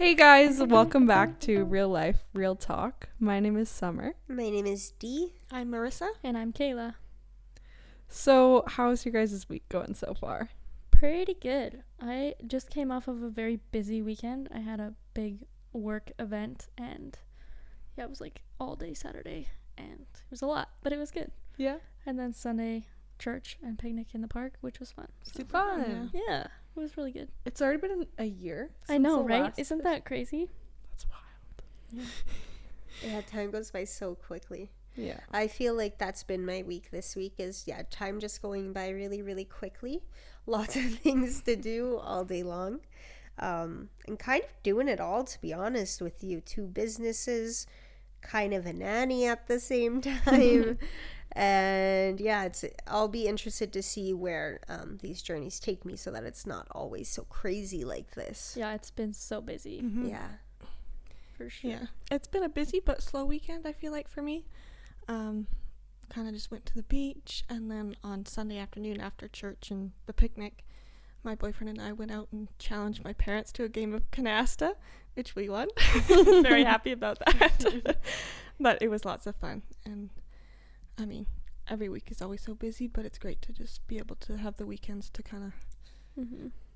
Hey guys, welcome back to Real Life, Real Talk. My name is Summer. My name is Dee. I'm Marissa. And I'm Kayla. So, how's your guys' week going so far? Pretty good. I just came off of a very busy weekend. I had a big work event and it was like all day Saturday and it was a lot, but it was good. Yeah. And then Sunday, church and picnic in the park, which was fun. Super fun. Yeah, it was really good. It's already been a year. I know, since the right? last Isn't that crazy? That's wild. Yeah, time goes by so quickly. Yeah. I feel like that's been my week this week is, time just going by really, really quickly. Lots of things to do all day long. And kind of doing it all, to be honest with you. 2 businesses, kind of a nanny at the same time. And yeah, I'll be interested to see where these journeys take me so that it's not always so crazy like this. Yeah, it's been so busy. Mm-hmm. Yeah. For sure. Yeah. It's been a busy but slow weekend, I feel like, for me. Kind of just went to the beach, and then on Sunday afternoon after church and the picnic, my boyfriend and I went out and challenged my parents to a game of canasta, which we won. Very happy about that. But it was lots of fun. And I mean, every week is always so busy, but it's great to just be able to have the weekends to kind of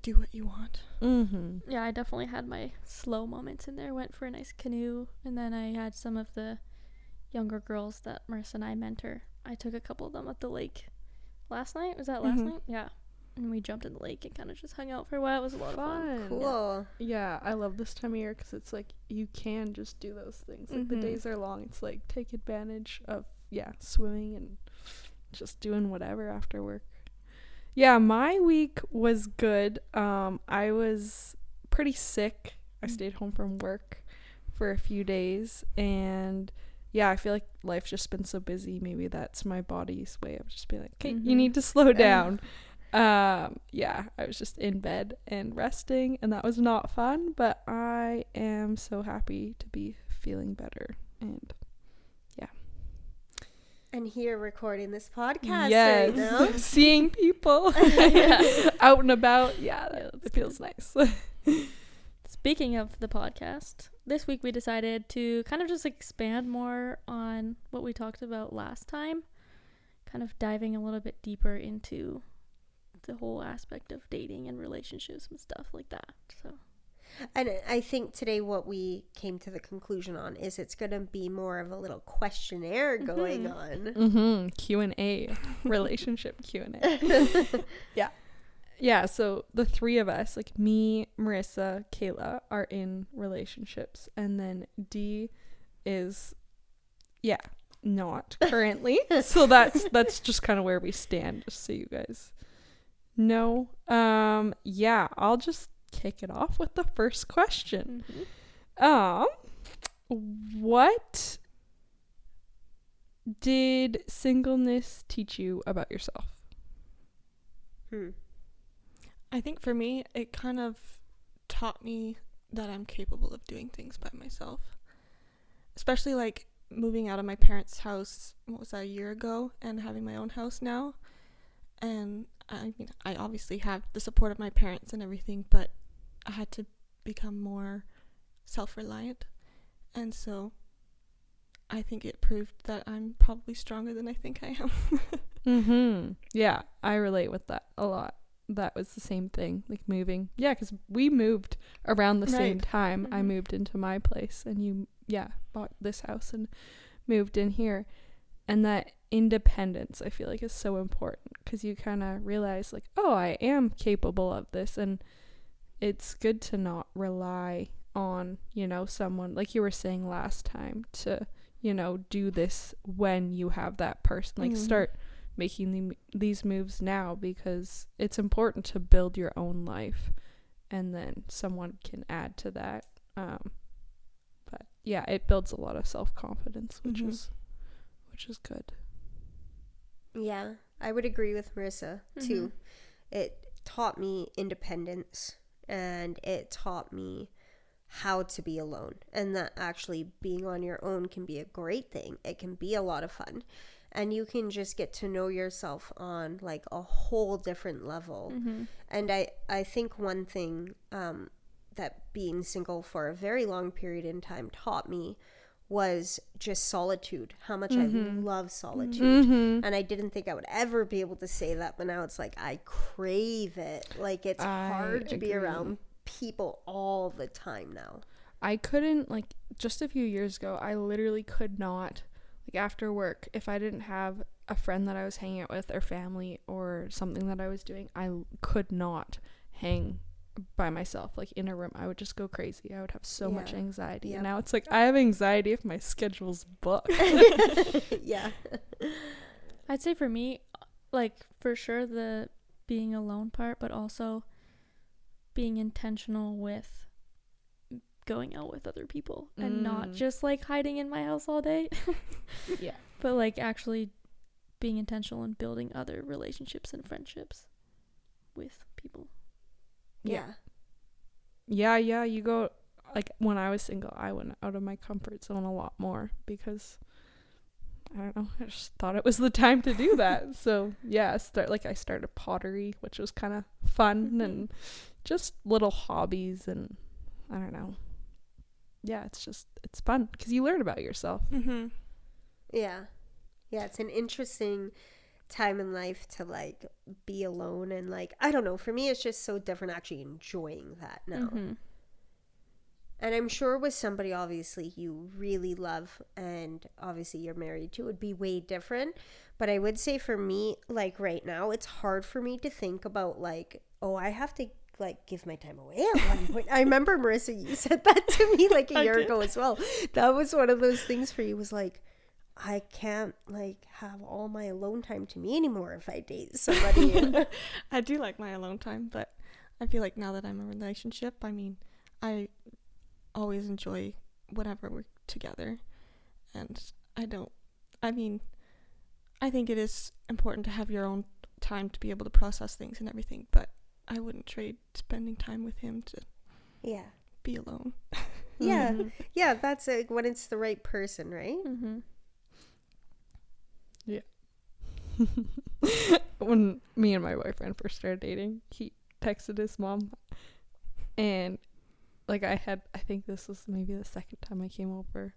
do what you want. Mm-hmm. Yeah, I definitely had my slow moments in there. Went for a nice canoe, and then I had some of the younger girls that Marissa and I mentor. I took a couple of them at the lake last night. Was that last night? Yeah. And we jumped in the lake and kind of just hung out for a while. It was a lot of fun. Cool. Yeah, I love this time of year because it's like you can just do those things. Like the days are long. It's like take advantage of, swimming and just doing whatever after work. Yeah, my week was good. I was pretty sick. I stayed home from work for a few days, and yeah, I feel like life's just been so busy. Maybe that's my body's way of just being like, okay, you need to slow down. Yeah, I was just in bed and resting, and that was not fun, but I am so happy to be feeling better. And And here recording this podcast yes, right now. seeing people out and about, it feels nice. Speaking of the podcast, this week we decided to kind of just expand more on what we talked about last time, kind of diving a little bit deeper into the whole aspect of dating and relationships and stuff like that. So, And I think today what we came to the conclusion on is it's going to be more of a little questionnaire going on. Q&A, relationship Q&A. Yeah, so the 3 of us, like me, Marissa, Kayla, are in relationships, and then Dee is not currently. So that's just kind of where we stand, just so you guys know. I'll just kick it off with the first question. What did singleness teach you about yourself? I think for me, it kind of taught me that I'm capable of doing things by myself. Especially like moving out of my parents' house, a year ago, and having my own house now. And I mean, I obviously have the support of my parents and everything, but I had to become more self-reliant. And so I think it proved that I'm probably stronger than I think I am. Yeah, I relate with that a lot. That was the same thing, like moving. Yeah, because we moved around the same time. I moved into my place, and you, bought this house and moved in here. And that independence, I feel like, is so important because you kind of realize, like, oh, I am capable of this. And it's good to not rely on, someone, like you were saying last time, to, do this when you have that person. Like, start making these moves now because it's important to build your own life, and then someone can add to that. But yeah, it builds a lot of self-confidence, which is good. Yeah, I would agree with Marissa too. It taught me independence, and it taught me how to be alone, and that actually being on your own can be a great thing. It can be a lot of fun, and you can just get to know yourself on like a whole different level. And I think one thing that being single for a very long period in time taught me was just solitude, how much I love solitude. And I didn't think I would ever be able to say that, but now it's like I crave it. Like, it's hard to be around people all the time now. I couldn't, like, just a few years ago, I literally could not, like, after work, if I didn't have a friend that I was hanging out with or family or something that I was doing, I could not hang by myself, like, in a room. I would just go crazy. I would have so much anxiety. And now it's like I have anxiety if my schedule's booked. Yeah. I'd say for me, like, for sure the being alone part, but also being intentional with going out with other people and not just like hiding in my house all day. Yeah. But like actually being intentional and building other relationships and friendships with people. Yeah, you go, like, when I was single, I went out of my comfort zone a lot more because, I don't know, I just thought it was the time to do that. So, yeah, I started pottery, which was kind of fun, and just little hobbies, and I don't know. Yeah, it's fun because you learn about yourself. Yeah, it's an interesting time in life to, like, be alone, and, like, I don't know, for me it's just so different actually enjoying that now. And I'm sure with somebody obviously you really love and obviously you're married to, it would be way different. But I would say for me, like, right now it's hard for me to think about, like, oh, I have to, like, give my time away at one point. I remember, Marissa, you said that to me like a year ago as well. That was one of those things for you, was like, I can't, like, have all my alone time to me anymore if I date somebody. I do like my alone time, but I feel like now that I'm in a relationship, I mean, I always enjoy whenever we're together. And I think it is important to have your own time to be able to process things and everything, but I wouldn't trade spending time with him to be alone. Yeah, that's when it's the right person, right? Yeah. When me and my boyfriend first started dating, he texted his mom, and, like, I think this was maybe the second time I came over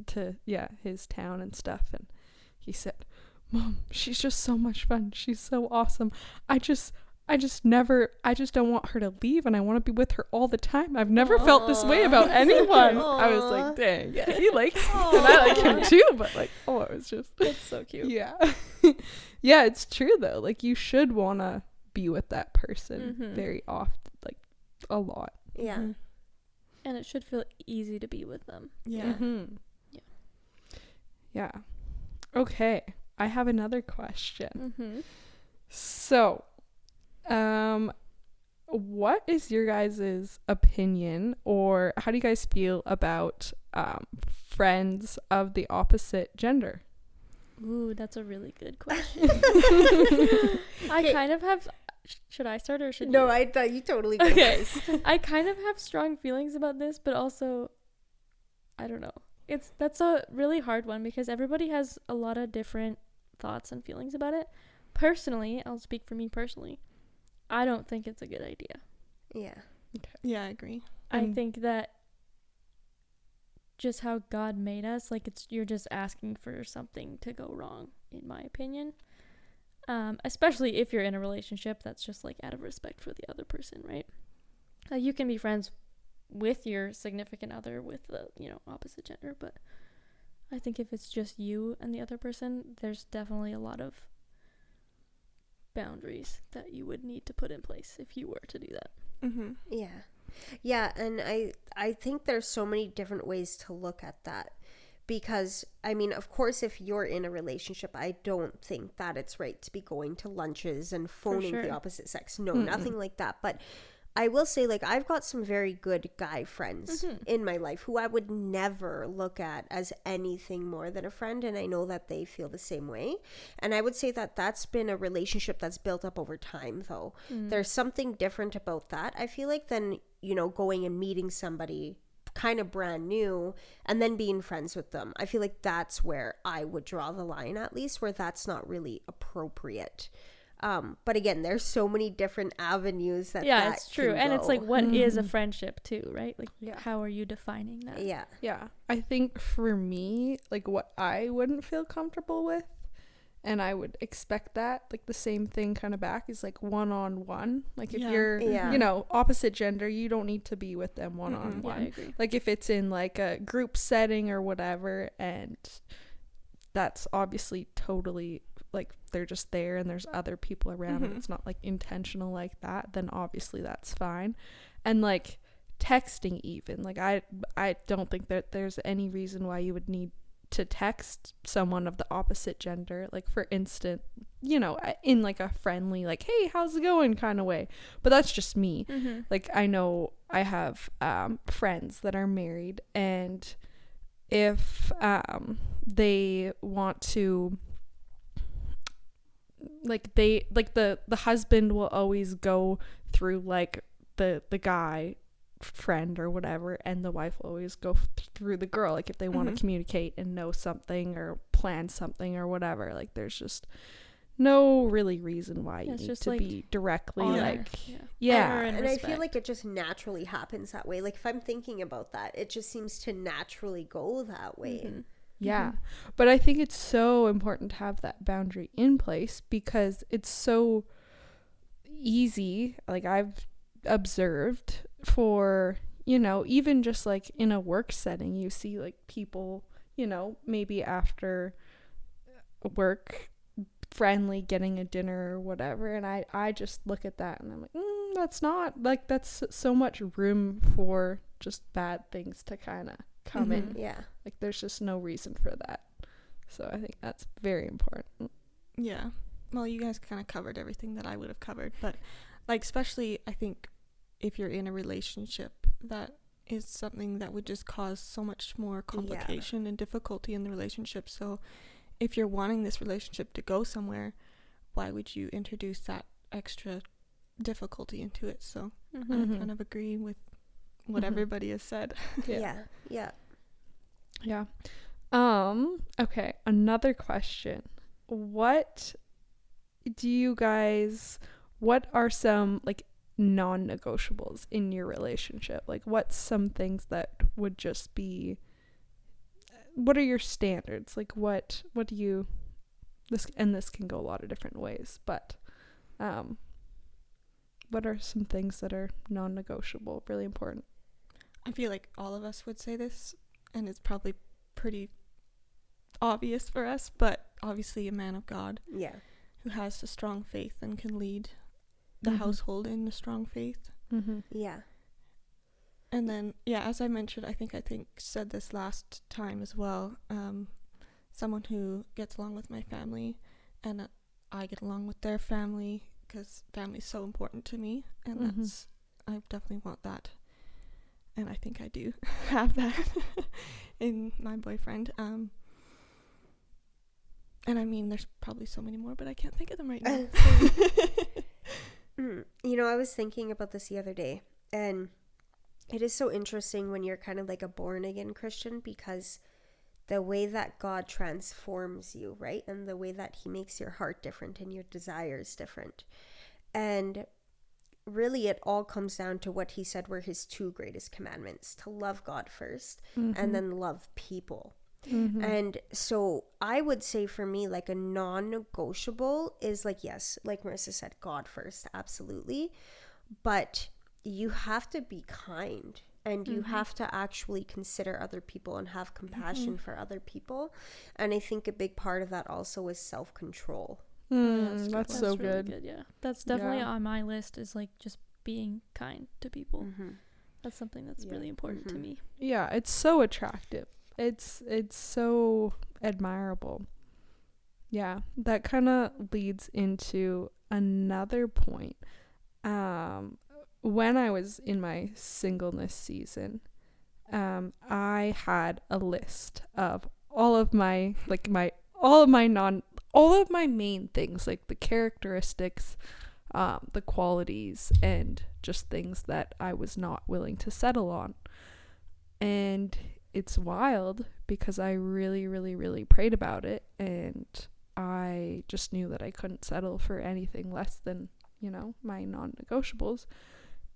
to his town and stuff, and he said, "Mom, she's just so much fun. She's so awesome. I just don't want her to leave, and I want to be with her all the time. I've never felt this way about anyone." I was like, dang, yeah, he likes me, and I like him too, but, like, it was just, It's so cute. yeah. Yeah, it's true though. Like, you should want to be with that person very often, like, a lot. Yeah. And it should feel easy to be with them. Yeah. Okay, I have another question. So, what is your guys' opinion, or how do you guys feel about friends of the opposite gender? Ooh, that's a really good question. I kind of have... Should I start or should you? No, I thought you totally go first. I kind of have strong feelings about this, but also, I don't know. That's a really hard one because everybody has a lot of different thoughts and feelings about it. Personally, I'll speak for me personally, I don't think it's a good idea. Yeah. Okay. Yeah, I agree. I think that just how God made us, like, you're just asking for something to go wrong, in my opinion. Especially if you're in a relationship that's just, like, out of respect for the other person, right? You can be friends with your significant other with the, opposite gender, but I think if it's just you and the other person, there's definitely a lot of boundaries that you would need to put in place if you were to do that. Yeah, and I think there's so many different ways to look at that. Because, I mean, of course, if you're in a relationship, I don't think that it's right to be going to lunches and phoning the opposite sex. No, nothing like that. But I will say, like, I've got some very good guy friends in my life who I would never look at as anything more than a friend. And I know that they feel the same way. And I would say that that's been a relationship that's built up over time, though. There's something different about that, I feel like, than, going and meeting somebody kind of brand new and then being friends with them. I feel like that's where I would draw the line, at least, where that's not really appropriate. But again, there's so many different avenues that it's true. And it's like, what is a Mhm. friendship too, right? Like, Yeah. how are you defining that? Yeah. Yeah, I think for me, like what I wouldn't feel comfortable with, and I would expect that, like the same thing kind of back, is like one-on-one. Like if Yeah. you're, Yeah. you know, opposite gender, you don't need to be with them Yeah, I one-on-one. agree. Like if it's in like a group setting or whatever, and that's obviously totally like they're just there and there's other people around and Mhm. it's not like intentional like that, then obviously that's fine. And like texting, even like I don't think that there's any reason why you would need to text someone of the opposite gender, like for instance, you know, in like a friendly like, hey, how's it going kind of way. But that's just me. Mm-hmm. Like I know I have friends that are married, and if they want to, like they like the husband will always go through like the guy friend or whatever, and the wife will always go through the girl, like if they want to Mhm. communicate and know something or plan something or whatever. Like there's just no really reason why you It's need just, to like, be directly honor. like Yeah. yeah. Honor and And I respect. feel like it just naturally happens that way. Like if I'm thinking about that, it just seems to naturally go that way. Mhm. Yeah. But I think it's so important to have that boundary in place, because it's so easy, like I've observed, for, you know, even just like in a work setting, you see like people, you know, maybe after work friendly getting a dinner or whatever, and I just look at that and I'm like, that's not like, that's so much room for just bad things to kind of come in. Mhm. Yeah. Like there's just no reason for that. So I think that's very important. Yeah. Well, you guys kind of covered everything that I would have covered, but like especially I think if you're in a relationship, that is something that would just cause so much more complication and difficulty in the relationship. So if you're wanting this relationship to go somewhere, why would you introduce that extra difficulty into it? So Mhm. I kind of agree with what Mhm. everybody has said. Yeah. Yeah. Yeah. Okay, another question. What are some like non-negotiables in your relationship? Like what's some things that would just be, what are your standards? Like what do you, this can go a lot of different ways, but what are some things that are non-negotiable, really important? I feel like all of us would say this, and it's probably pretty obvious for us, but obviously a man of God Yeah. who has a strong faith and can lead the Mhm. household in a strong faith. Mm-hmm. Yeah. And then, yeah, as I mentioned, I think said this last time as well, someone who gets along with my family, and I get along with their family, because family is so important to me, and Mhm. I definitely want that, and I think I do have that in my boyfriend. And I mean, there's probably so many more, but I can't think of them right now. You know, I was thinking about this the other day, and it is so interesting when you're kind of like a born again Christian, because the way that God transforms you, right? And the way that he makes your heart different and your desires different. And really it all comes down to what he said were his two greatest commandments: to love God first, and then love people. Mm-hmm. And so I would say for me, like a non-negotiable is like, yes, like Marissa said, God first, absolutely. But you have to be kind, and you have to actually consider other people and have compassion for other people. And I think a big part of that also is self-control. That's so really good. Yeah, that's definitely Yeah. on my list, is like just being kind to people. Mm-hmm. That's something that's Yeah. really important to Mhm. me. Yeah, it's so attractive. It's so admirable. Yeah, that kind of leads into another point. When I was in my singleness season, I had a list of all of my main things, like the characteristics, the qualities, and just things that I was not willing to settle on. And it's wild because I really, really, really prayed about it, and I just knew that I couldn't settle for anything less than, you know, my non-negotiables.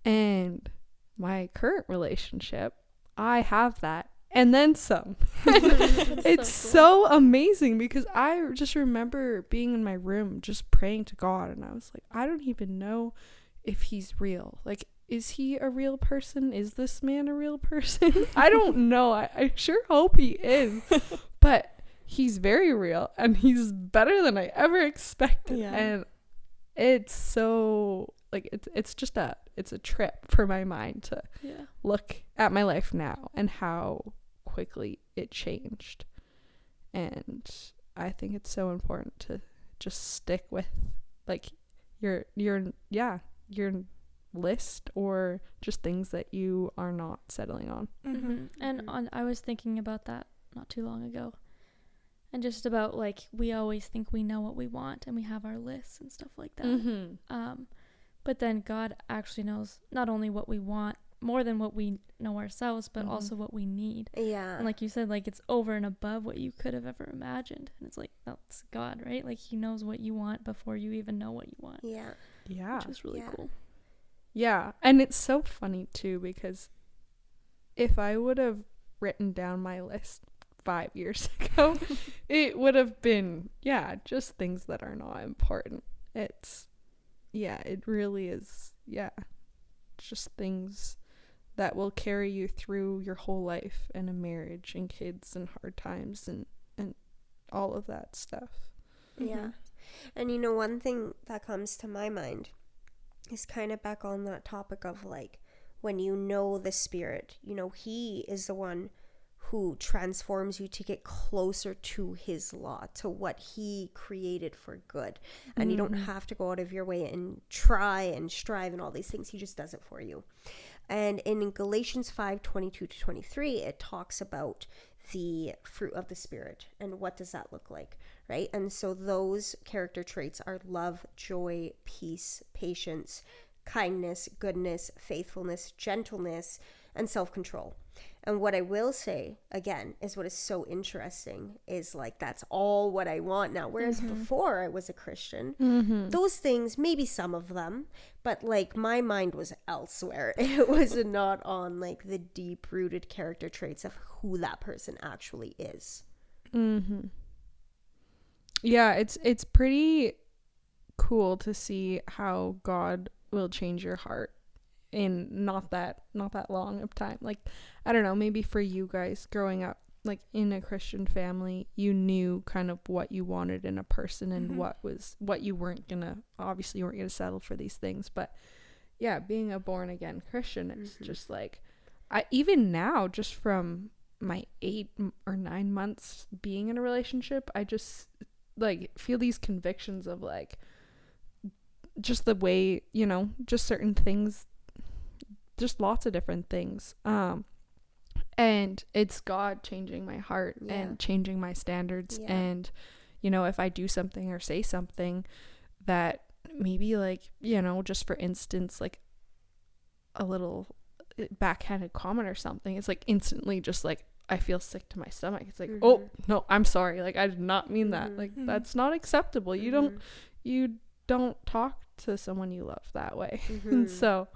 And my current relationship, I have that and then some. It's so amazing, because I just remember being in my room just praying to God, and I was like, I don't even know if he's real. Like, is he a real person? Is this man a real person? I don't know. I sure hope he is. But he's very real, and he's better than I ever expected. Yeah. And it's so, like, it's just it's a trip for my mind to look at my life now and how quickly it changed. And I think it's so important to just stick with, like, your list, or just things that you are not settling on. And I was thinking about that not too long ago, and just about, like, we always think we know what we want and we have our lists and stuff like that. But then God actually knows not only what we want more than what we know ourselves, but also what we need. Yeah. And like you said, like, it's over and above what you could have ever imagined. And it's like, that's God, right? Like, he knows what you want before you even know what you want. Yeah. Which is really cool. Yeah. And it's so funny too, because if I would have written down my list 5 years ago, it would have been, just things that are not important. It really is, just things that will carry you through your whole life, and a marriage and kids and hard times and all of that stuff. Yeah. And you know, one thing that comes to my mind is kind of back on that topic of, like, when you know the Spirit, you know, he is the one who transforms you to get closer to his law, to what he created for good. And you don't have to go out of your way and try and strive and all these things. He just does it for you. And in Galatians 5:22-23, it talks about the fruit of the Spirit and what does that look like, right? And so those character traits are love, joy, peace, patience, kindness, goodness, faithfulness, gentleness, and self-control. And what I will say, again, is what is so interesting is, like, that's all what I want now. Whereas before I was a Christian, those things, maybe some of them, but, like, my mind was elsewhere. It was not on, like, the deep-rooted character traits of who that person actually is. Yeah, it's pretty cool to see how God will change your heart in not that long of time. Like, I don't know, maybe for you guys growing up, like, in a Christian family, you knew kind of what you wanted in a person and what you weren't gonna settle for these things. But yeah, being a born again Christian, it's just like, I even now, just from my 8 or 9 months being in a relationship, I just, like, feel these convictions of, like, just the way, you know, just certain things, just lots of different things. And it's God changing my heart and changing my standards. And, you know, if I do something or say something that maybe, like, you know, just for instance, like a little backhanded comment or something, it's like instantly just like, I feel sick to my stomach. It's like, oh no, I'm sorry. Like, I did not mean that. Like, that's not acceptable. You don't talk to someone you love that way. So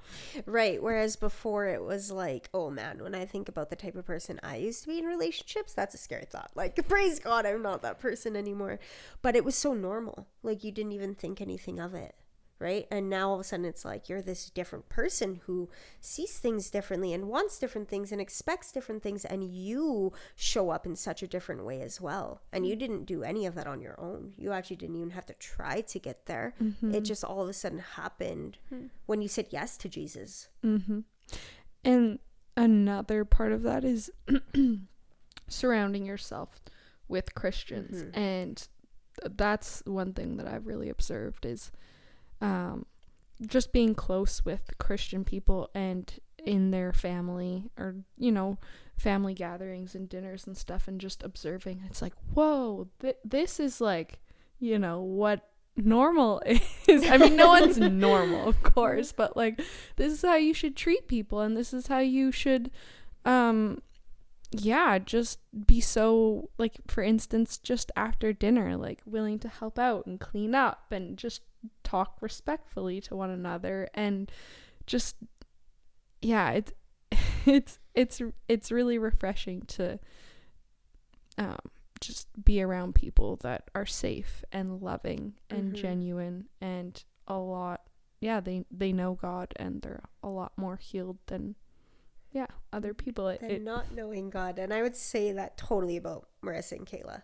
right, whereas before it was like, oh man, when I think about the type of person I used to be in relationships, that's a scary thought. Like, praise God, I'm not that person anymore. But it was so normal, like, you didn't even think anything of it, right? And now all of a sudden it's like you're this different person who sees things differently and wants different things and expects different things, and you show up in such a different way as well. And you didn't do any of that on your own. You actually didn't even have to try to get there. It just all of a sudden happened when you said yes to Jesus. And another part of that is surrounding yourself with Christians. And that's one thing that I've really observed is just being close with Christian people and in their family, or, you know, family gatherings and dinners and stuff, and just observing. It's like, whoa, this is, like, you know, what normal is. I mean, no one's normal, of course, but, like, this is how you should treat people, and this is how you should yeah, just be so, like, for instance, just after dinner, like, willing to help out and clean up and just talk respectfully to one another, and just, yeah, it's really refreshing to just be around people that are safe and loving and genuine, and a lot, yeah, they know God, and they're a lot more healed than other people. And not knowing God. And I would say that totally about Marissa and Kayla.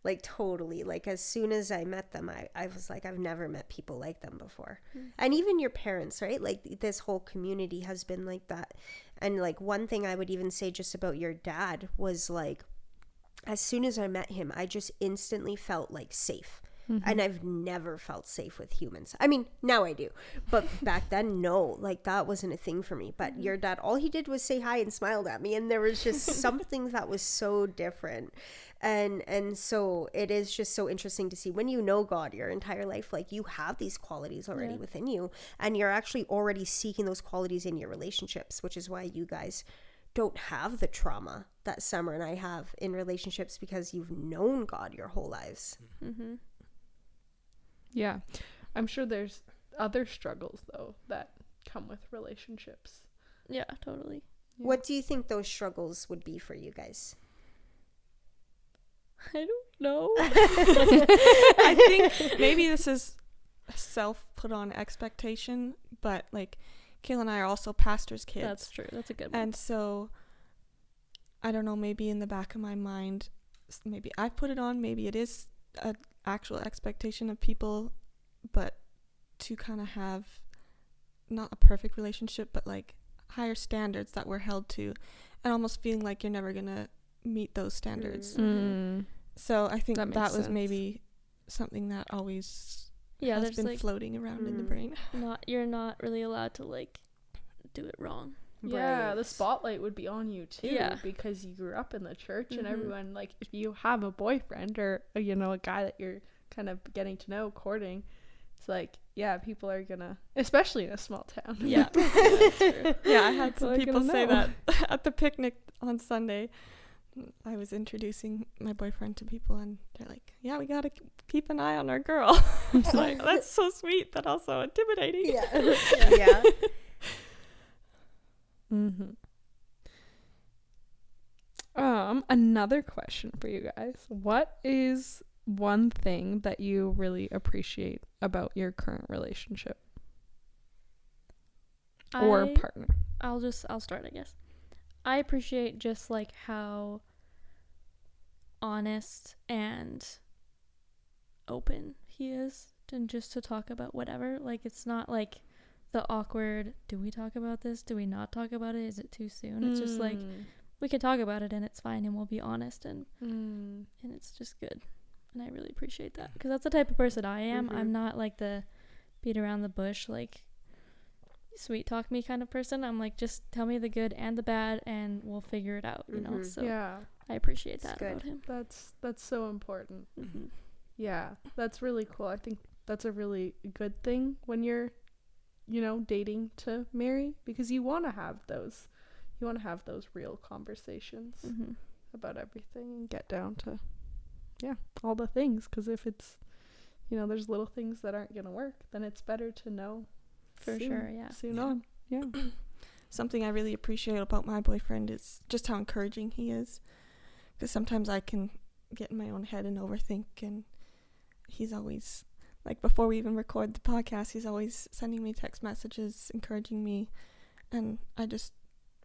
Like, totally. Like, as soon as I met them, I was like, I've never met people like them before. And even your parents, right? Like, this whole community has been like that. And, like, one thing I would even say just about your dad was, like, as soon as I met him, I just instantly felt, like, safe. And I've never felt safe with humans. I mean, now I do. But back then, no. Like, that wasn't a thing for me. But your dad, all he did was say hi and smiled at me. And there was just something that was so different. And so it is just so interesting to see when you know God your entire life, like, you have these qualities already within you. And you're actually already seeking those qualities in your relationships, which is why you guys don't have the trauma that Summer and I have in relationships, because you've known God your whole lives. Yeah, I'm sure there's other struggles, though, that come with relationships. Yeah, totally. Yeah. What do you think those struggles would be for you guys? I don't know. I think maybe this is a self put on expectation, but, like, Kayla and I are also pastors' kids. That's true. That's a good one. And so, I don't know, maybe in the back of my mind, maybe I put it on, maybe it is an actual expectation of people, but to kind of have not a perfect relationship, but, like, higher standards that we're held to, and almost feeling like you're never going to meet those standards. So I think that was maybe something that always has been, like, floating around in the brain. You're not really allowed to, like, do it wrong. Yeah, Right. the spotlight would be on you too, because you grew up in the church, and everyone, like, if you have a boyfriend or, you know, a guy that you're kind of getting to know, courting, it's like, yeah, people are gonna, especially in a small town. Yeah. That's true. Yeah, I had some People are people say gonna that at the picnic on Sunday. I was introducing my boyfriend to people, and they're like, yeah, we gotta keep an eye on our girl. It's like, that's so sweet, but also intimidating. Yeah. Another question for you guys. What is one thing that you really appreciate about your current relationship or partner? I'll start, I guess. I appreciate just, like, how honest and open he is, and just to talk about whatever. Like, it's not like the awkward, do we talk about this? Do we not talk about it? Is it too soon? It's just like, we can talk about it and it's fine, and we'll be honest, and it's just good. And I really appreciate that, because that's the type of person I am. I'm not like the beat around the bush, like, sweet talk me kind of person. I'm like, just tell me the good and the bad and we'll figure it out, you know. So yeah, I appreciate That's that good. about him. that's so important. Yeah, that's really cool. I think that's a really good thing when you're, you know, dating to marry, because you want to have those real conversations about everything and get down to all the things, because if it's, you know, there's little things that aren't gonna work, then it's better to know For soon, sure, yeah. soon on. Yeah. Something I really appreciate about my boyfriend is just how encouraging he is, because sometimes I can get in my own head and overthink, and he's always, like, before we even record the podcast, he's always sending me text messages encouraging me, and I just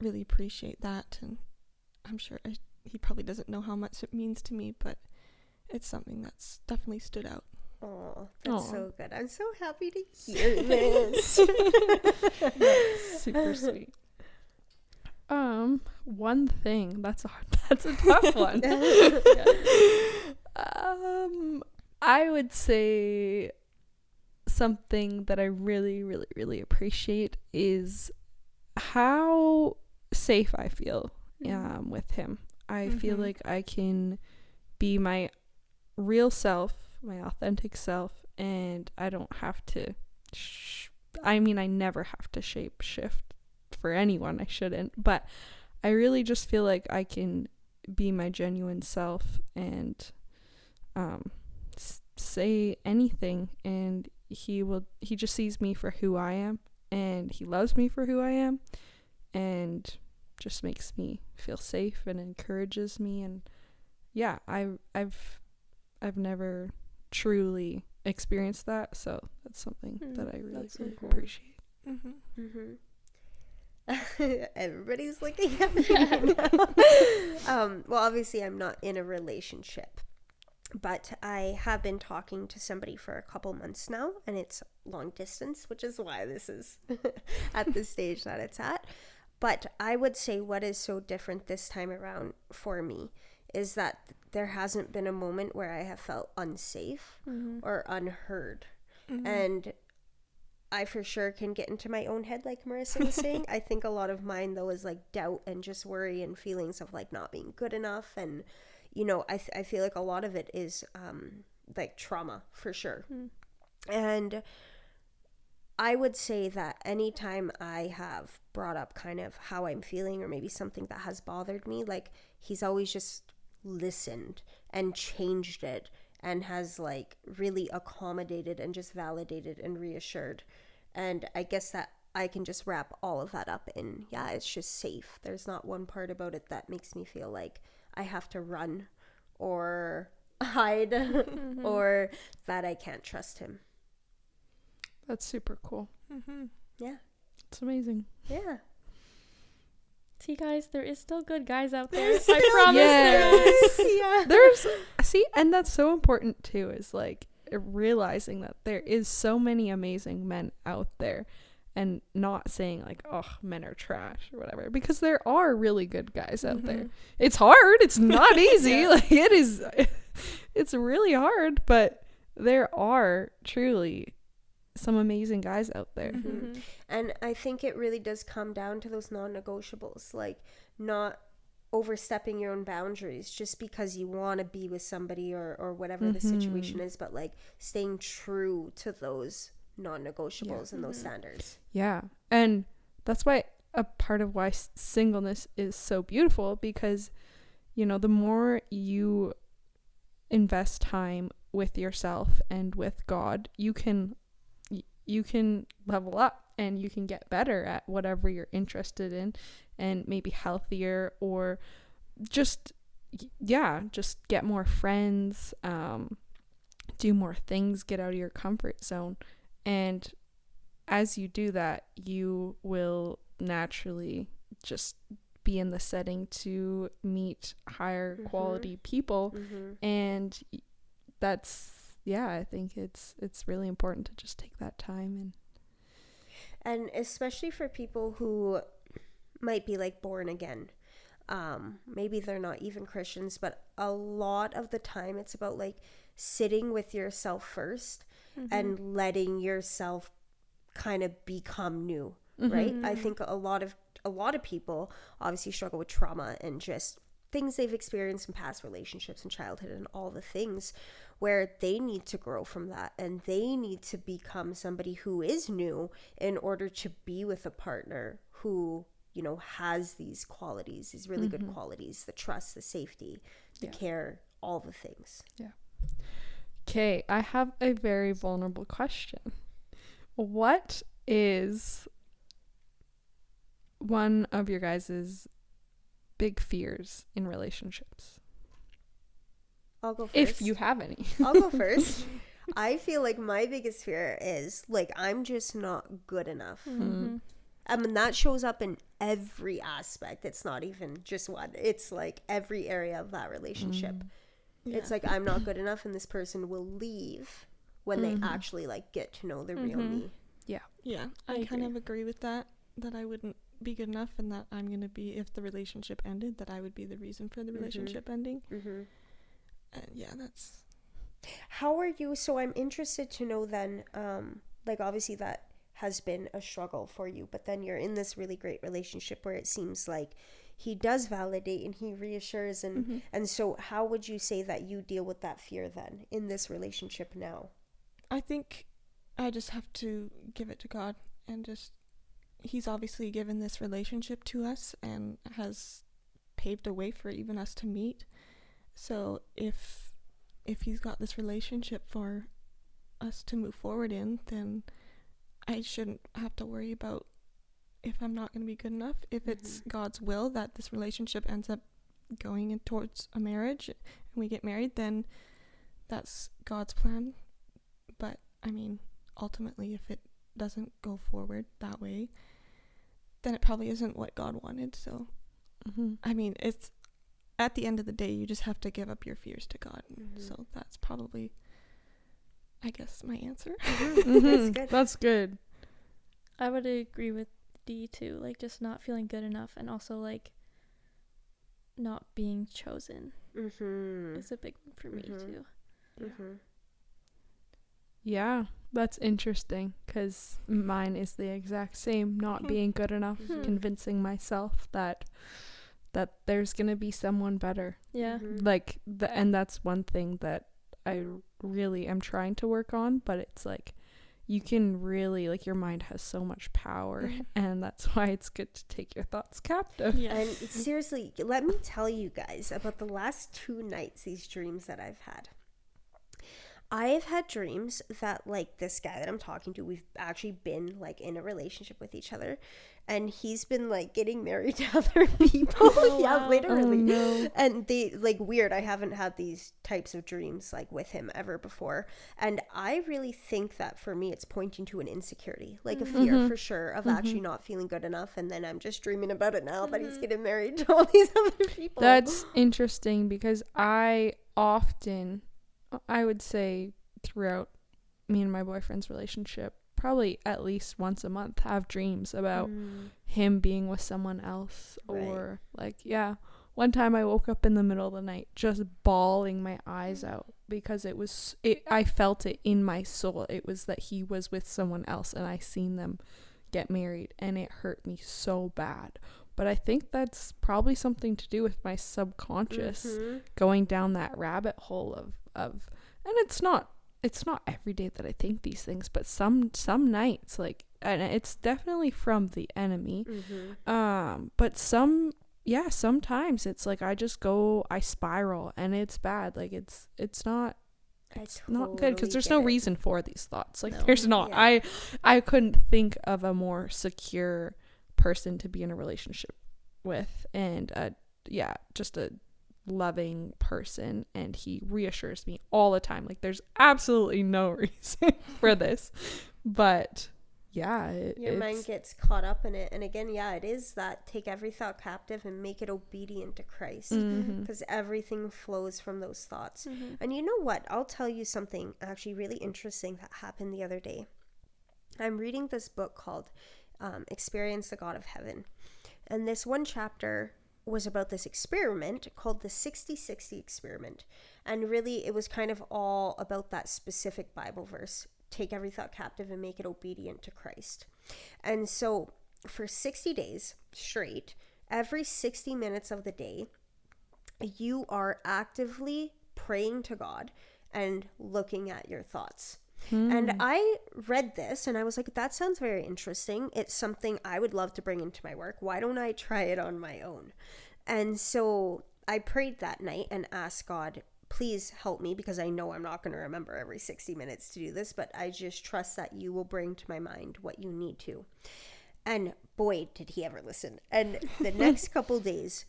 really appreciate that. And I'm sure he probably doesn't know how much it means to me, but it's something that's definitely stood out. Oh, that's so good. I'm so happy to hear this. Super sweet. One thing that's a tough one. I would say something that I really, really, really appreciate is how safe I feel with him. I feel like I can be my real self, my authentic self, and I don't have to I never have to shape shift for anyone. I shouldn't, but I really just feel like I can be my genuine self and say anything, and he just sees me for who I am, and he loves me for who I am, and just makes me feel safe and encourages me. And yeah, I've never truly experienced that, so that's something that I really, so really cool. appreciate. Everybody's looking at me now. Well, obviously I'm not in a relationship, but I have been talking to somebody for a couple months now, and it's long distance, which is why this is at the stage that it's at. But I would say what is so different this time around for me is that there hasn't been a moment where I have felt unsafe or unheard. And I for sure can get into my own head, like Marissa was saying. I think a lot of mine, though, is like doubt and just worry and feelings of like not being good enough. And, you know, I feel like a lot of it is like trauma for sure. And I would say that anytime I have brought up kind of how I'm feeling or maybe something that has bothered me, like he's always just listened and changed it and has like really accommodated and just validated and reassured. And I guess that I can just wrap all of that up in, yeah, it's just safe. There's not one part about it that makes me feel like I have to run or hide or that I can't trust him. That's super cool. Yeah. It's amazing. Yeah. See, guys, there is still good guys out there. I promise Yes. there is. See, and that's so important too, is like realizing that there is so many amazing men out there, and not saying like, oh, men are trash or whatever, because there are really good guys out there. It's hard. It's not easy. Like it is, it's really hard, but there are truly some amazing guys out there. And I think it really does come down to those non-negotiables, like not overstepping your own boundaries just because you want to be with somebody or whatever the situation is, but like staying true to those non-negotiables and those standards. Yeah. And that's why a part of why singleness is so beautiful, because, you know, the more you invest time with yourself and with God, you can level up and you can get better at whatever you're interested in, and maybe healthier, or just get more friends, do more things, get out of your comfort zone. And as you do that, you will naturally just be in the setting to meet higher quality people. And that's, I think it's really important to just take that time. And especially for people who might be like born again, maybe they're not even Christians, but a lot of the time it's about like sitting with yourself first and letting yourself kind of become new, right? I think a lot of people obviously struggle with trauma and just things they've experienced in past relationships and childhood and all the things where they need to grow from that, and they need to become somebody who is new in order to be with a partner who, you know, has these qualities, these really good qualities, the trust, the safety, the care, all the things. Okay, I have a very vulnerable question. What is one of your guys's big fears in relationships? I'll go first. If you have any. I'll go first. I feel like my biggest fear is like I'm just not good enough. I mean, that shows up in every aspect. It's not even just one. It's like every area of that relationship. It's like I'm not good enough, and this person will leave when they actually like get to know the real me. Yeah, I kind of agree with that I wouldn't be good enough, and that I'm going to be, if the relationship ended, that I would be the reason for the relationship ending. Yeah, that's... How are you? So I'm interested to know then, like obviously that has been a struggle for you, but then you're in this really great relationship where it seems like he does validate and he reassures, and so how would you say that you deal with that fear then in this relationship now? I think I just have to give it to God, and just, he's obviously given this relationship to us and has paved a way for even us to meet. So if he's got this relationship for us to move forward in, then I shouldn't have to worry about if I'm not going to be good enough. If it's God's will that this relationship ends up going in towards a marriage and we get married, then that's God's plan. But I mean, ultimately, if it doesn't go forward that way, then it probably isn't what God wanted. So I mean, it's at the end of the day, you just have to give up your fears to God. So that's probably, I guess, my answer. That's good. That's good. I would agree with D too, like just not feeling good enough, and also like not being chosen is a big one for me too. Yeah, that's interesting, because mine is the exact same. Not being good enough, convincing myself that there's gonna be someone better. Yeah. Like and that's one thing that I really am trying to work on, but it's like you can really, like, your mind has so much power, and that's why it's good to take your thoughts captive. Yeah. And seriously, let me tell you guys about the last 2 nights, these dreams that I've had. I've had dreams that, like, this guy that I'm talking to, we've actually been, like, in a relationship with each other, and he's been, like, getting married to other people. Yeah, wow. literally. Oh, no. And they, like, weird, I haven't had these types of dreams, like, with him ever before. And I really think that for me, it's pointing to an insecurity, like a fear for sure of actually not feeling good enough. And then I'm just dreaming about it now that he's getting married to all these other people. That's interesting, because I often, I would say throughout me and my boyfriend's relationship, probably at least once a month, have dreams about him being with someone else. Right. Or like, yeah, one time I woke up in the middle of the night just bawling my eyes out, because I felt it in my soul. It was that he was with someone else, and I seen them get married, and it hurt me so bad. But I think that's probably something to do with my subconscious going down that rabbit hole of and it's not every day that I think these things, but some nights, like, and it's definitely from the enemy. But sometimes it's like I spiral, and it's bad. Like, it's not good, because there's no reason for these thoughts. Like, there's not. Yeah. I couldn't think of a more secure person to be in a relationship with, and just a loving person, and he reassures me all the time. Like, there's absolutely no reason for this, but yeah, your mind gets caught up in it. And again, it is that take every thought captive and make it obedient to Christ, because everything flows from those thoughts. And you know what, I'll tell you something actually really interesting that happened the other day. I'm reading this book called Experience the God of Heaven, and this one chapter was about this experiment called the 60-60 experiment. And really, it was kind of all about that specific Bible verse, take every thought captive and make it obedient to Christ. And so for 60 days straight, every 60 minutes of the day, you are actively praying to God and looking at your thoughts. And I read this and I was like, that sounds very interesting. It's something I would love to bring into my work. Why don't I try it on my own? And so I prayed that night and asked God, please help me, because I know I'm not going to remember every 60 minutes to do this, but I just trust that you will bring to my mind what you need to. And boy, did he ever listen. And the next couple days,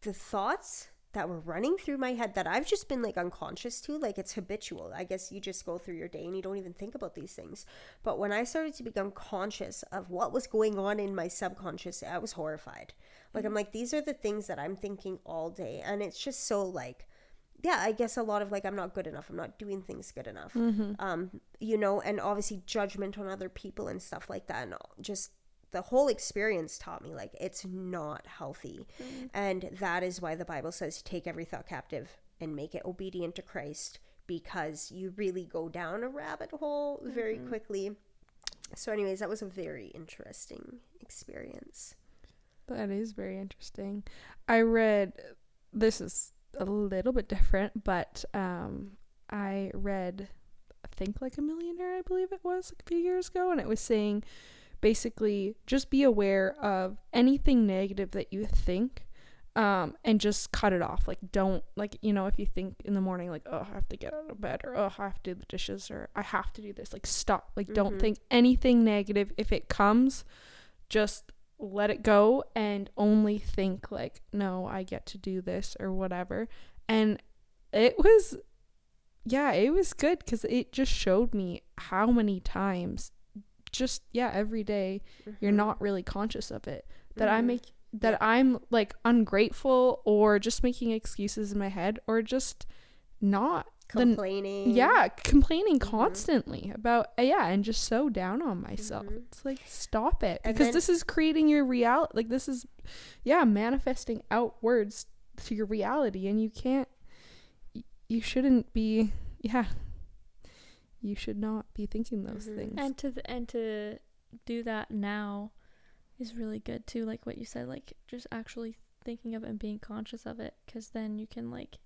the thoughts that were running through my head that I've just been, like, unconscious to, like, it's habitual. I guess you just go through your day and you don't even think about these things. But when I started to become conscious of what was going on in my subconscious, I was horrified. Like, I'm like, these are the things that I'm thinking all day. And it's just so, like, I guess a lot of, like, I'm not good enough. I'm not doing things good enough. And obviously judgment on other people and stuff like that. And just the whole experience taught me, like, it's not healthy. And that is why the Bible says take every thought captive and make it obedient to Christ, because you really go down a rabbit hole very quickly. So anyways, that was a very interesting experience. That is very interesting. I read, this is a little bit different, but I read Think Like a Millionaire, I believe it was, like a few years ago, and it was saying basically just be aware of anything negative that you think. and just cut it off. Like, don't, like, you know, if you think in the morning, like, oh, I have to get out of bed, or oh, I have to do the dishes, or I have to do this, like, stop. Like, don't think anything negative. If it comes, just let it go and only think, like, no, I get to do this or whatever. And it was good, because it just showed me how many times just every day you're not really conscious of it, that I'm like ungrateful, or just making excuses in my head, or just not complaining constantly about and just so down on myself. It's like, stop it, because this is creating your reality. Like, this is manifesting outwards to your reality, and you shouldn't be you should not be thinking those things. And to do that now is really good too, like what you said, like just actually thinking of it and being conscious of it, because then you can like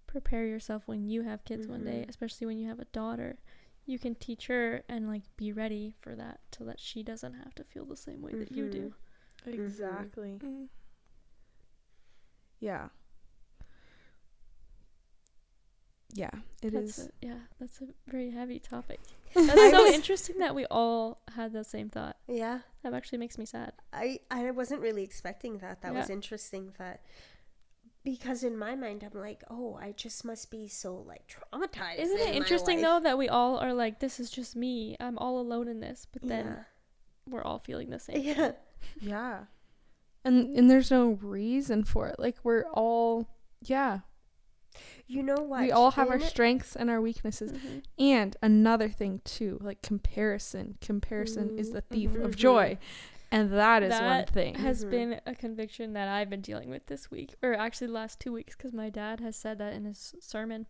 prepare yourself when you have kids one day, especially when you have a daughter. You can teach her and like be ready for that, so that she doesn't have to feel the same way that you do. Exactly. That's a very heavy topic. That's so interesting that we all had the same thought. Yeah, that actually makes me sad. I wasn't really expecting that. Was interesting, that because in my mind I'm like, oh, I just must be so like traumatized. Isn't it interesting though that we all are like, this is just me, I'm all alone in this, but then we're all feeling the same thing. And there's no reason for it. Like, we're all you know what, we all have our strengths and our weaknesses. And another thing too, like comparison is the thief of joy, and that is one thing has been a conviction that I've been dealing with this week, or actually the last 2 weeks, because my dad has said that in his sermon.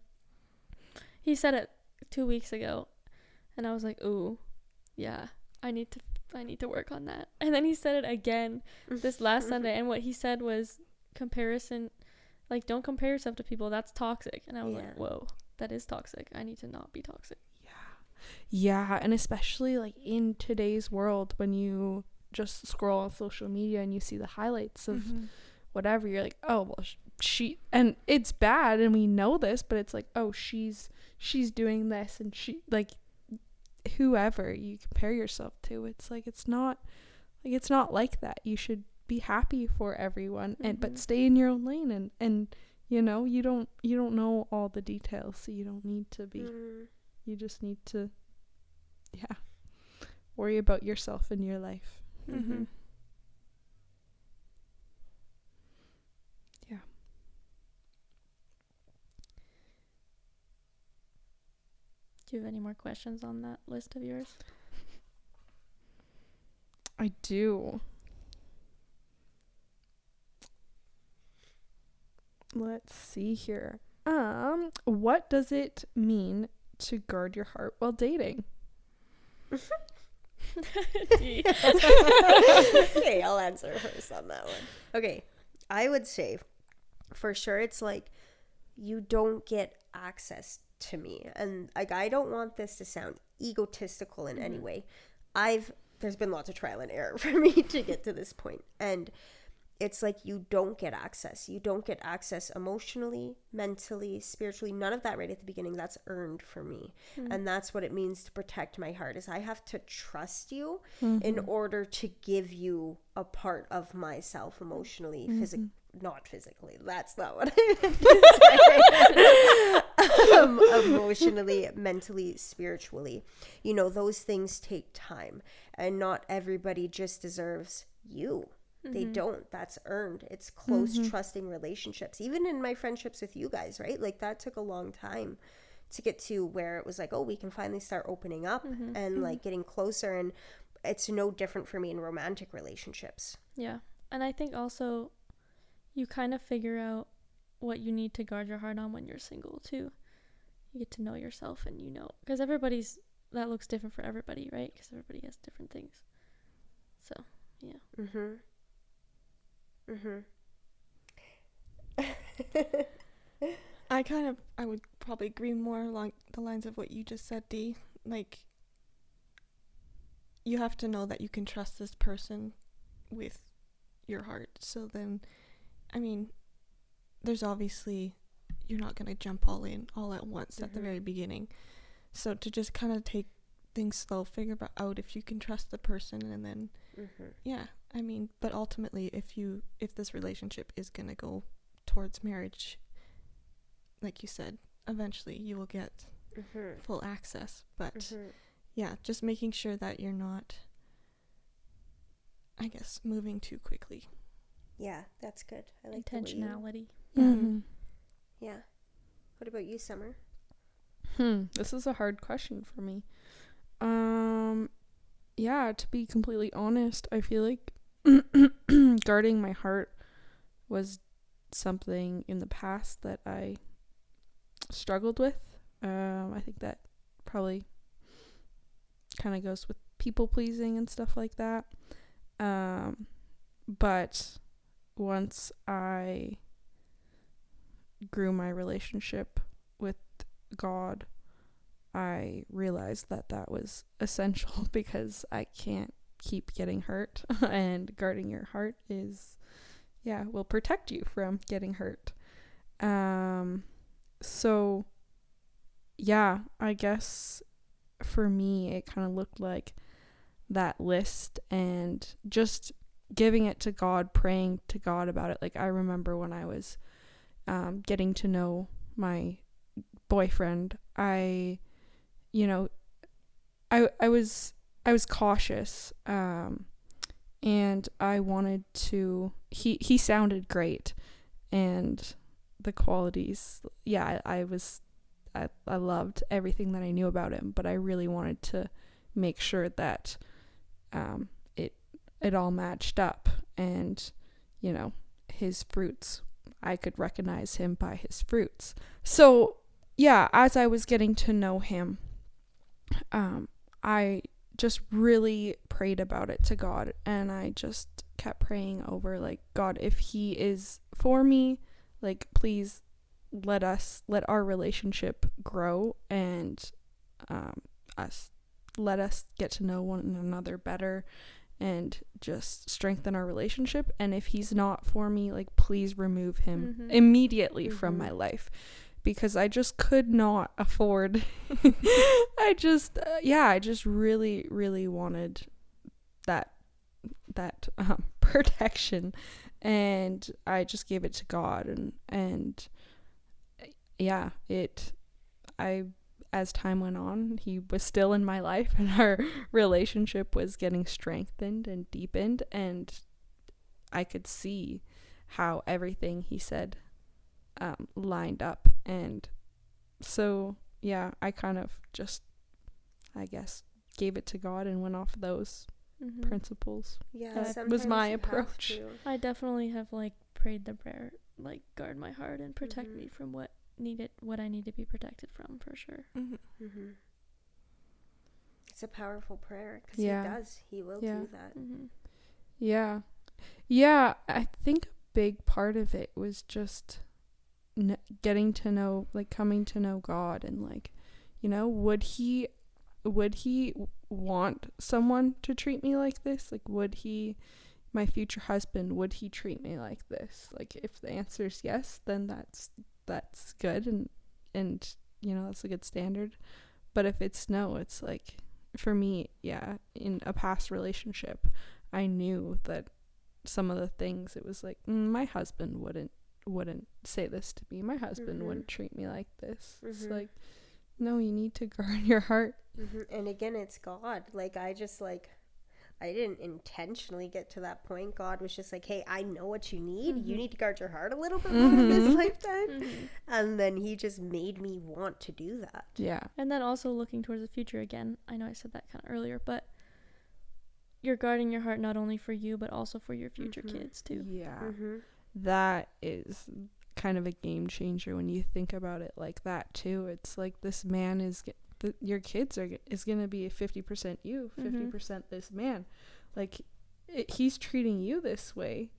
He said it 2 weeks ago, and I was like, ooh, yeah, I need to work on that. And then he said it again this last Sunday, and what he said was, comparison, like, don't compare yourself to people, that's toxic. And I was like, whoa, that is toxic. I need to not be toxic. And especially like in today's world, when you just scroll on social media and you see the highlights of whatever, you're like, oh, well, she, and it's bad, and we know this, but it's like, oh, she's doing this, and she, like, whoever you compare yourself to, it's like, it's not like that. You should be happy for everyone, and but stay in your own lane, and you know, you don't know all the details, so you don't need to be. You just need to worry about yourself and your life. Do you have any more questions on that list of yours? I do. Let's see here. What does it mean to guard your heart while dating? Okay, I'll answer first on that one. Okay, I would say for sure it's like, you don't get access to me, and like, I don't want this to sound egotistical in any way. There's been lots of trial and error for me to get to this point, and it's like, you don't get access. You don't get access emotionally, mentally, spiritually, none of that right at the beginning. That's earned for me. And that's what it means to protect my heart, is I have to trust you in order to give you a part of myself emotionally, not physically. That's not what I meant to say. Emotionally, mentally, spiritually. You know, those things take time, and not everybody just deserves you. They don't. That's earned. It's close, trusting relationships. Even in my friendships with you guys, right? Like, that took a long time to get to where it was like, oh, we can finally start opening up and like getting closer. And it's no different for me in romantic relationships. Yeah. And I think also you kind of figure out what you need to guard your heart on when you're single too. You get to know yourself, and you know, because that looks different for everybody, right? Because everybody has different things. So, yeah. I would probably agree more along the lines of what you just said, Dee. Like, you have to know that you can trust this person with your heart. So then I mean, there's obviously, you're not going to jump all in all at once at the very beginning. So to just kind of take things slow, figure out if you can trust the person, and then, yeah, I mean, but ultimately, if this relationship is going to go towards marriage, like you said, eventually you will get full access. But yeah, just making sure that you're not, I guess, moving too quickly. Yeah, that's good. I like Intentionality. Yeah. What about you, Summer? This is a hard question for me. Yeah, to be completely honest, I feel like guarding my heart was something in the past that I struggled with. I think that probably kind of goes with people pleasing and stuff like that. But once I grew my relationship with God, I realized that was essential, because I can't keep getting hurt, and guarding your heart will protect you from getting hurt. So yeah, I guess for me it kind of looked like that list, and just giving it to God, praying to God about it. Like, I remember when I was getting to know my boyfriend, I was cautious, and I wanted to, he sounded great, and the qualities, I loved everything that I knew about him, but I really wanted to make sure that it all matched up, and his fruits, I could recognize him by his fruits. So yeah, as I was getting to know him, I just really prayed about it to God, and I just kept praying over, like, God, if he is for me, like, please let our relationship grow, and let us get to know one another better, and just strengthen our relationship. And if he's not for me, like, please remove him immediately from my life, because I just could not afford I just really, really wanted that protection, and I just gave it to God, and as time went on, he was still in my life, and our relationship was getting strengthened and deepened, and I could see how everything he said lined up. And so yeah, I kind of just, I guess, gave it to God and went off those principles. Yeah, that was my approach. I definitely have, like, prayed the prayer, like, guard my heart and protect me from what I need to be protected from, for sure. It's a powerful prayer, because he will do that. Yeah, I think a big part of it was just getting to know, like, coming to know God, and, like, would he want someone to treat me like this? Like, my future husband, would he treat me like this? Like, if the answer is yes, then that's good, and that's a good standard. But if it's no, it's like, for me, in a past relationship, I knew that some of the things, it was like, my husband wouldn't say this to me, my husband wouldn't treat me like this. It's like, no, you need to guard your heart. And again, it's God. Like, I didn't intentionally get to that point. God was just like, hey, I know what you need. You need to guard your heart a little bit more in this lifetime. And then he just made me want to do that. Yeah. And then also looking towards the future again. I know I said that kind of earlier, but you're guarding your heart not only for you, but also for your future kids too. Yeah. That is kind of a game changer when you think about it like that too. It's like, this man your kids is going to be 50% you, 50% this man. Like, he's treating you this way.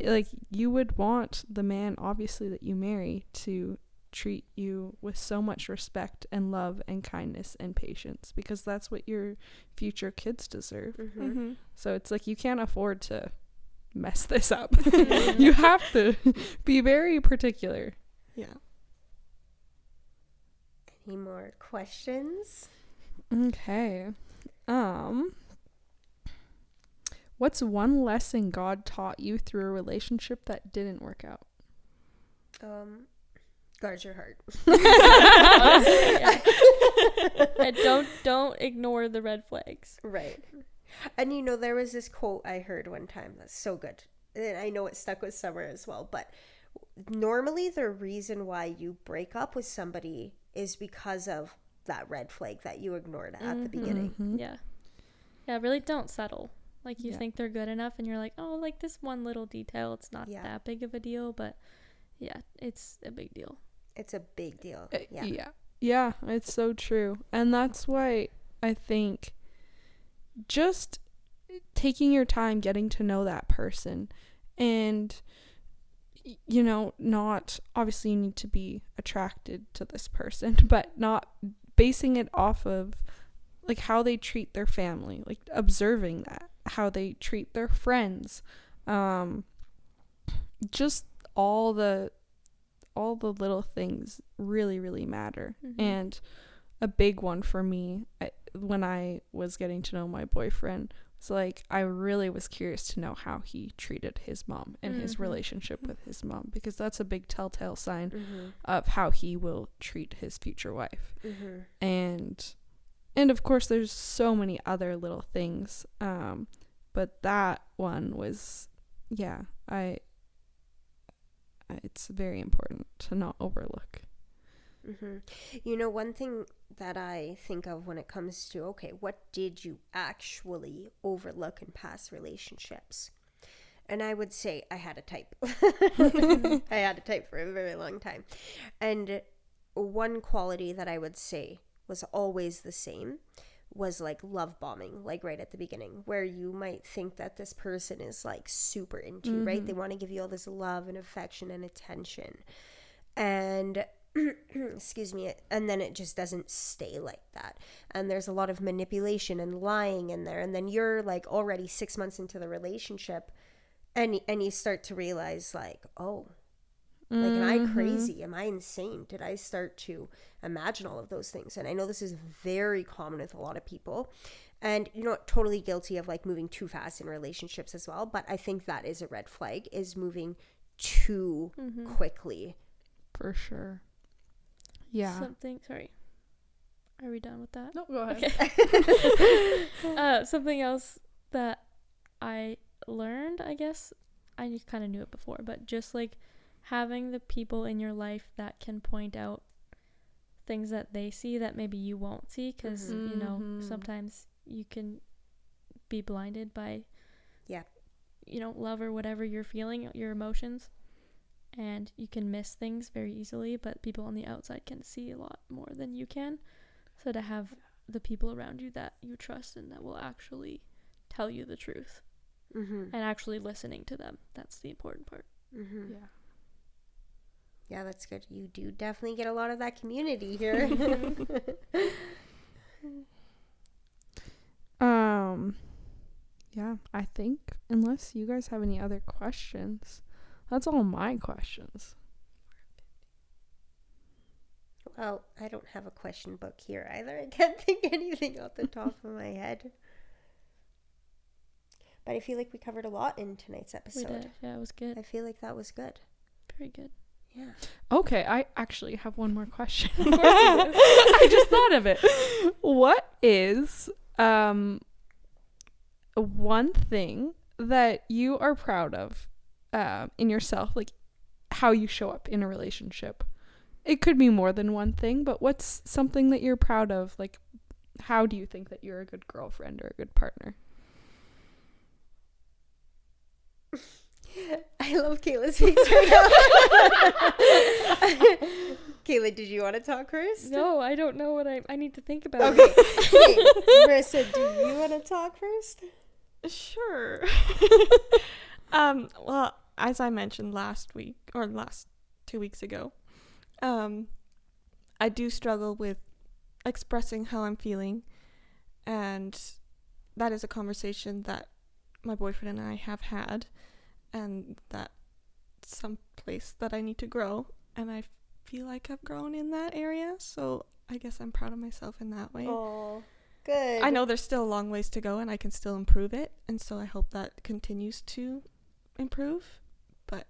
Like, you would want the man, obviously, that you marry to treat you with so much respect and love and kindness and patience, because that's what your future kids deserve. So it's like, you can't afford to mess this up. You have to be very particular. Yeah. Any more questions? Okay. What's one lesson God taught you through a relationship that didn't work out? Guard your heart. Honestly, yeah. And don't ignore the red flags. Right. And there was this quote I heard one time that's so good. And I know it stuck with Summer as well, but normally the reason why you break up with somebody is because of that red flag that you ignored at the beginning. Mm-hmm. Yeah. Yeah, really don't settle. Like, you Yeah. think they're good enough and you're like, oh, like this one little detail, it's not Yeah. that big of a deal, but yeah, it's a big deal. It's a big deal. Yeah. Yeah, it's so true. And that's why I think just taking your time getting to know that person, and not obviously you need to be attracted to this person, but not basing it off of like how they treat their family, like observing that, how they treat their friends, just all the little things really, really matter. Mm-hmm. And a big one for me, when I was getting to know my boyfriend, was like I really was curious to know how he treated his mom and his relationship with his mom, because that's a big telltale sign of how he will treat his future wife. And of course there's so many other little things, but that one was, it's very important to not overlook. One thing that I think of when it comes to, okay, what did you actually overlook in past relationships? And I would say I had a type. I had a type for a very long time. And one quality that I would say was always the same was like love bombing, like right at the beginning, where you might think that this person is like super into you, right? They want to give you all this love and affection and attention. And excuse me, and then it just doesn't stay like that. And there's a lot of manipulation and lying in there. And then you're like already 6 months into the relationship, and you start to realize like, oh, like, am I crazy? Am I insane? Did I start to imagine all of those things? And I know this is very common with a lot of people. And, totally guilty of like moving too fast in relationships as well. But I think that is a red flag, is moving too quickly. For sure. Yeah. Sorry. Are we done with that? No, go ahead. Okay. Something else that I learned, I guess, I kind of knew it before, but just like having the people in your life that can point out things that they see that maybe you won't see, because sometimes you can be blinded by love or whatever you're feeling, your emotions, and you can miss things very easily, but people on the outside can see a lot more than you can. So to have the people around you that you trust and that will actually tell you the truth and actually listening to them, that's the important part. Yeah, that's good. You do definitely get a lot of that community here. Yeah, I think unless you guys have any other questions, that's all my questions. Well, I don't have a question book here either. I can't think anything off the top of my head. But I feel like we covered a lot in tonight's episode. We did. Yeah, it was good. I feel like that was good. Very good. Yeah. Okay, I actually have one more question. Of course you do. I just thought of it. What is one thing that you are proud of in yourself, like how you show up in a relationship? It could be more than one thing, but what's something that you're proud of? Like, how do you think that you're a good girlfriend or a good partner? I love Kayla's face right now. Kayla, did you want to talk first? No, I don't know what I need to think about. Okay. Marissa, do you want to talk first? Sure. Well, as I mentioned last 2 weeks ago, I do struggle with expressing how I'm feeling, and that is a conversation that my boyfriend and I have had, and that's some place that I need to grow, and I feel like I've grown in that area, so I guess I'm proud of myself in that way. Oh, good. I know there's still a long ways to go and I can still improve it, and so I hope that continues to improve, but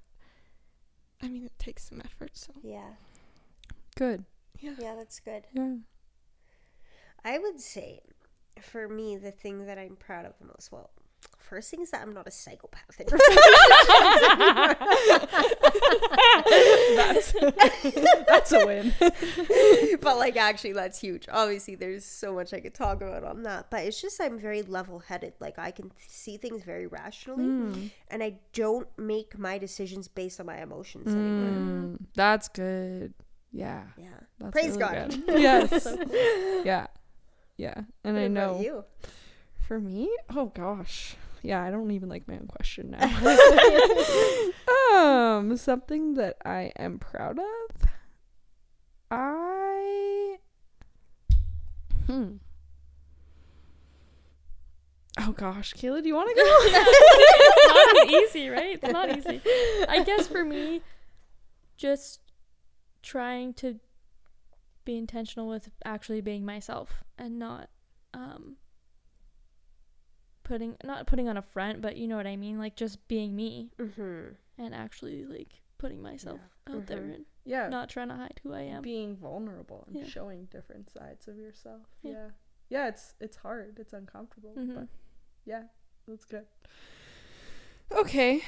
I mean, it takes some effort, so Yeah. Good. yeah. Yeah, that's good. Yeah. I would say, for me, the thing that I'm proud of the most, well, first thing is that I'm not a psychopath. That's a win. But like, actually, that's huge. Obviously, there's so much I could talk about on that, but it's just I'm very level-headed. Like, I can see things very rationally, and I don't make my decisions based on my emotions anymore. That's good. Yeah. Yeah. That's Praise really God. good. Yes. So cool. Yeah. Yeah. And What I about know you? for me, oh gosh. Yeah, I don't even like my own question now. Something that I am proud of. Oh gosh, Kayla, do you want to go? It's not as easy, right? It's not easy. I guess for me, just trying to be intentional with actually being myself and not putting on a front, but you know what I mean, like just being me and actually like putting myself out there and Yeah. not trying to hide who I am. Being vulnerable and Yeah. showing different sides of yourself. Yeah. Yeah. Yeah, it's hard. It's uncomfortable, but yeah, that's good. Okay.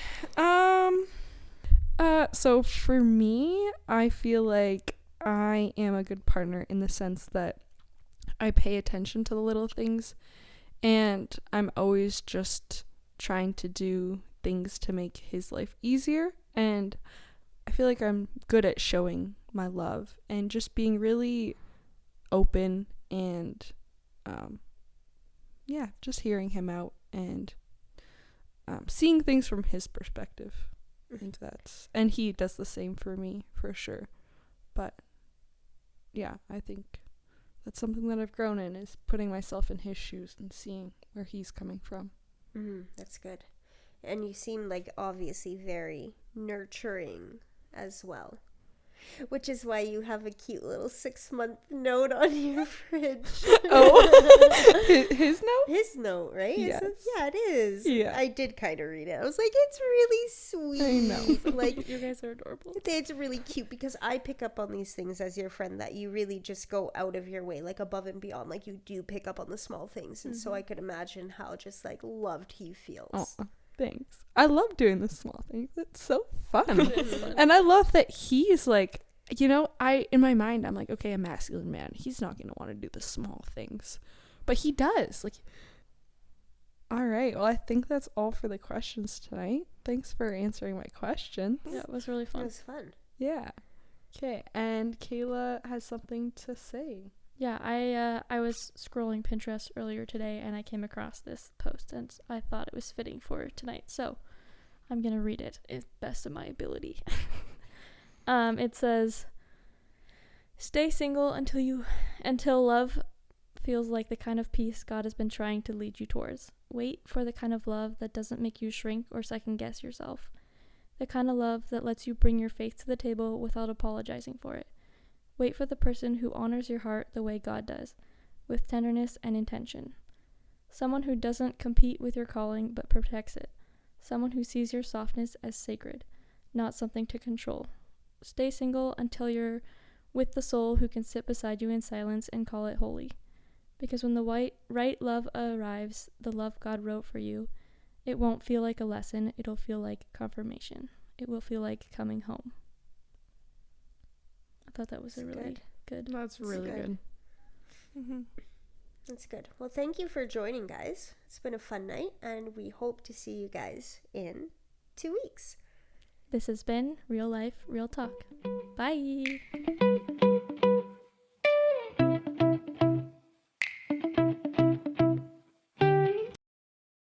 So for me, I feel like I am a good partner in the sense that I pay attention to the little things, and I'm always just trying to do things to make his life easier, and I feel like I'm good at showing my love and just being really open and just hearing him out and seeing things from his perspective. I think and he does the same for me for sure. But yeah, I think that's something that I've grown in, is putting myself in his shoes and seeing where he's coming from. That's good. And you seem like obviously very nurturing as well, which is why you have a cute little 6-month note on your fridge. Oh, his note? His note, right? Yes. Yeah, it is. Yeah. I did kind of read it. I was like, it's really sweet. I know. Like, You guys are adorable. it's really cute because I pick up on these things as your friend, that you really just go out of your way, like above and beyond. Like, you do pick up on the small things. And so I could imagine how just like loved he feels. Oh, thanks. I love doing the small things. It's so fun. It's fun. And I love that he's like, you know, in my mind, I'm like, okay, a masculine man, he's not going to want to do the small things. But he does. Like, all right. Well, I think that's all for the questions tonight. Thanks for answering my questions. Yeah, it was really It fun. was fun. Yeah. Okay. And Kayla has something to say. Yeah, I was scrolling Pinterest earlier today and I came across this post and I thought it was fitting for tonight. So I'm going to read it as best of my ability. It says, "Stay single until love feels like the kind of peace God has been trying to lead you towards. Wait for the kind of love that doesn't make you shrink or second guess yourself. The kind of love that lets you bring your faith to the table without apologizing for it. Wait for the person who honors your heart the way God does, with tenderness and intention. Someone who doesn't compete with your calling but protects it. Someone who sees your softness as sacred, not something to control. Stay single until you're with the soul who can sit beside you in silence and call it holy. Because when the right love arrives, the love God wrote for you, it won't feel like a lesson, it'll feel like confirmation. It will feel like coming home." I thought that was a really good. That's really good. That's good. Well, thank you for joining, guys. It's been a fun night, and we hope to see you guys in 2 weeks. This has been Real Life, Real Talk. Bye.